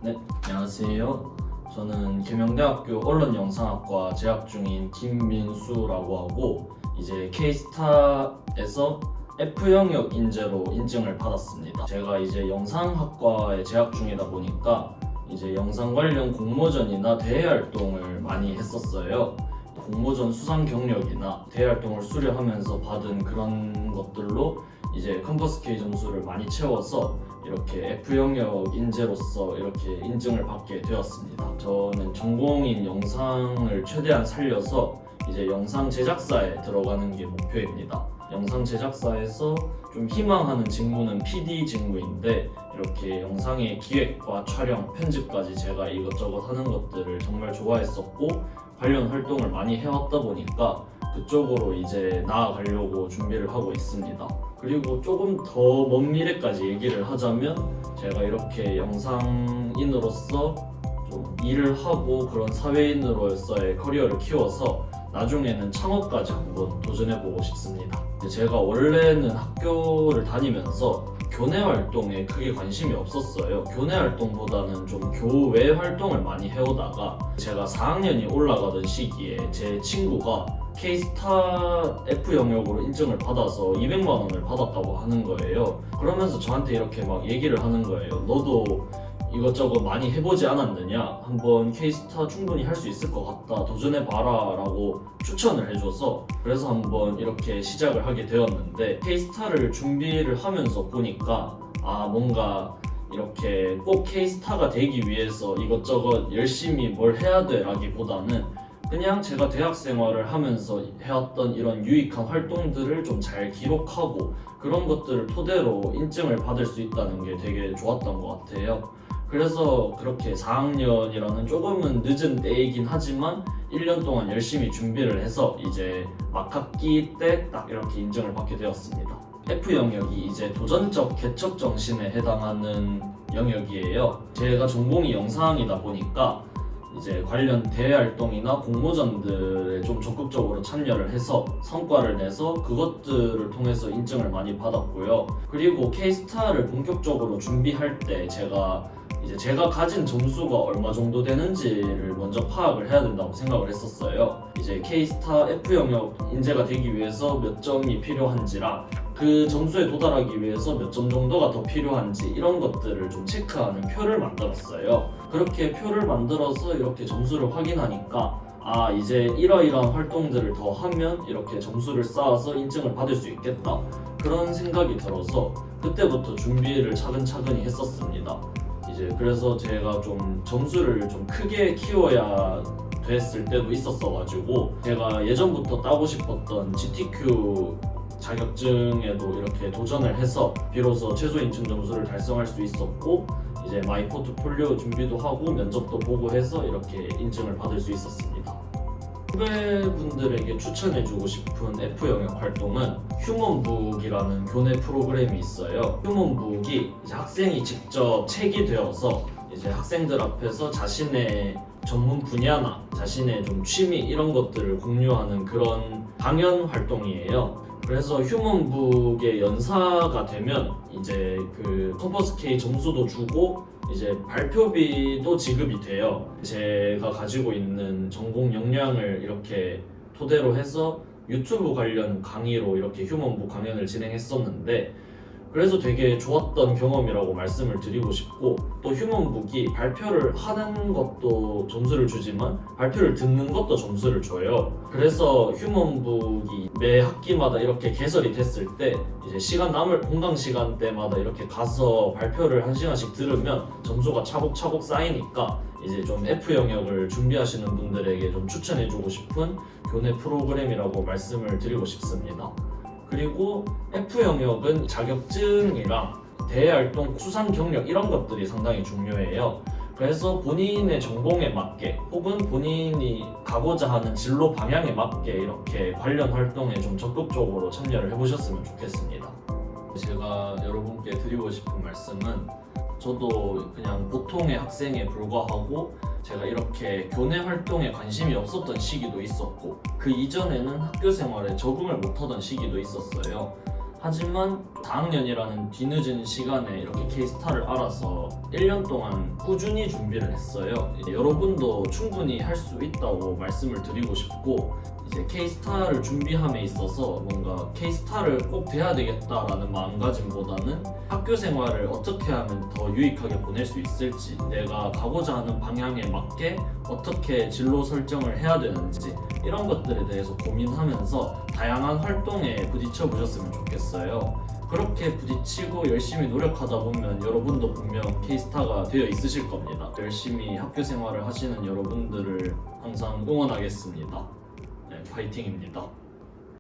네, 안녕하세요. 저는 계명대학교 언론영상학과 재학 중인 김민수라고 하고 이제 K스타에서 F 영역 인재로 인증을 받았습니다. 제가 이제 영상학과에 재학 중이다 보니까 이제 영상 관련 공모전이나 대회 활동을 많이 했었어요. 공모전 수상 경력이나 대회 활동을 수료하면서 받은 그런 것들로 이제 컴퍼스 K 점수를 많이 채워서 이렇게 F 영역 인재로서 이렇게 인증을 받게 되었습니다. 저는 전공인 영상을 최대한 살려서 이제 영상 제작사에 들어가는 게 목표입니다. 영상 제작사에서 좀 희망하는 직무는 PD 직무인데 이렇게 영상의 기획과 촬영, 편집까지 제가 이것저것 하는 것들을 정말 좋아했었고 관련 활동을 많이 해왔다 보니까 그쪽으로 이제 나아가려고 준비를 하고 있습니다. 그리고 조금 더 먼 미래까지 얘기를 하자면 제가 이렇게 영상인으로서 좀 일을 하고 그런 사회인으로서의 커리어를 키워서 나중에는 창업까지 한번 도전해보고 싶습니다. 제가 원래는 학교를 다니면서 교내 활동에 크게 관심이 없었어요. 교내 활동보다는 좀 교외 활동을 많이 해오다가 제가 4학년이 올라가던 시기에 제 친구가 K스타 F 영역으로 인증을 받아서 200만 원을 받았다고 하는 거예요. 그러면서 저한테 이렇게 막 얘기를 하는 거예요. 너도 이것저것 많이 해보지 않았느냐? 한번 K스타 충분히 할 수 있을 것 같다. 도전해봐라 라고 추천을 해줘서 그래서 한번 이렇게 시작을 하게 되었는데 K스타를 준비를 하면서 보니까 뭔가 이렇게 꼭 K스타가 되기 위해서 이것저것 열심히 뭘 해야 돼 라기보다는 그냥 제가 대학 생활을 하면서 해왔던 이런 유익한 활동들을 좀 잘 기록하고 그런 것들을 토대로 인증을 받을 수 있다는 게 되게 좋았던 것 같아요. 그래서 그렇게 4학년이라는 조금은 늦은 때이긴 하지만 1년 동안 열심히 준비를 해서 이제 막학기 때 딱 이렇게 인증을 받게 되었습니다. F 영역이 이제 도전적 개척 정신에 해당하는 영역이에요. 제가 전공이 영상이다 보니까 이제 관련 대회 활동이나 공모전들에 좀 적극적으로 참여를 해서 성과를 내서 그것들을 통해서 인증을 많이 받았고요. 그리고 K스타를 본격적으로 준비할 때 제가 가진 점수가 얼마 정도 되는지를 먼저 파악을 해야 된다고 생각을 했었어요. 이제 K스타 F 영역 인재가 되기 위해서 몇 점이 필요한지랑 그 점수에 도달하기 위해서 몇 점 정도가 더 필요한지 이런 것들을 좀 체크하는 표를 만들었어요. 그렇게 표를 만들어서 이렇게 점수를 확인하니까 이제 이러이러한 활동들을 더 하면 이렇게 점수를 쌓아서 인증을 받을 수 있겠다 그런 생각이 들어서 그때부터 준비를 차근차근히 했었습니다. 이제 그래서 제가 좀 점수를 좀 크게 키워야 됐을 때도 있었어가지고 제가 예전부터 따고 싶었던 GTQ 자격증에도 이렇게 도전을 해서 비로소 최소 인증 점수를 달성할 수 있었고 이제 마이 포트폴리오 준비도 하고 면접도 보고 해서 이렇게 인증을 받을 수 있었습니다. 후배분들에게 추천해주고 싶은 F 영역 활동은 휴먼북이라는 교내 프로그램이 있어요. 휴먼북이 이제 학생이 직접 책이 되어서 이제 학생들 앞에서 자신의 전문 분야나 자신의 좀 취미 이런 것들을 공유하는 그런 강연 활동이에요. 그래서 휴먼북의 연사가 되면 이제 그 컴퍼스 K 점수도 주고 이제 발표비도 지급이 돼요. 제가 가지고 있는 전공 역량을 이렇게 토대로 해서 유튜브 관련 강의로 이렇게 휴먼북 강연을 진행했었는데 그래서 되게 좋았던 경험이라고 말씀을 드리고 싶고 또 휴먼북이 발표를 하는 것도 점수를 주지만 발표를 듣는 것도 점수를 줘요. 그래서 휴먼북이 매 학기마다 이렇게 개설이 됐을 때 이제 남을 공강 시간대마다 이렇게 가서 발표를 1시간씩 들으면 점수가 차곡차곡 쌓이니까 이제 좀 F 영역을 준비하시는 분들에게 좀 추천해주고 싶은 교내 프로그램이라고 말씀을 드리고 싶습니다. 그리고 F 영역은 자격증이랑 대외 활동, 수상 경력 이런 것들이 상당히 중요해요. 그래서 본인의 전공에 맞게 혹은 본인이 가고자 하는 진로 방향에 맞게 이렇게 관련 활동에 좀 적극적으로 참여를 해보셨으면 좋겠습니다. 제가 여러분께 드리고 싶은 말씀은 저도 그냥 보통의 학생에 불과하고 제가 이렇게 교내 활동에 관심이 없었던 시기도 있었고 그 이전에는 학교 생활에 적응을 못하던 시기도 있었어요. 하지만 4학년이라는 뒤늦은 시간에 이렇게 K스타를 알아서 1년 동안 꾸준히 준비를 했어요. 여러분도 충분히 할 수 있다고 말씀을 드리고 싶고, 이제 K스타를 준비함에 있어서 뭔가 K스타를 꼭 돼야 되겠다라는 마음가짐보다는 학교 생활을 어떻게 하면 더 유익하게 보낼 수 있을지, 내가 가고자 하는 방향에 맞게 어떻게 진로 설정을 해야 되는지 이런 것들에 대해서 고민하면서 다양한 활동에 부딪혀 보셨으면 좋겠어요. 그렇게 부딪히고 열심히 노력하다 보면 여러분도 분명 K스타가 되어 있으실 겁니다. 열심히 학교 생활을 하시는 여러분들을 항상 응원하겠습니다. 네, 파이팅입니다.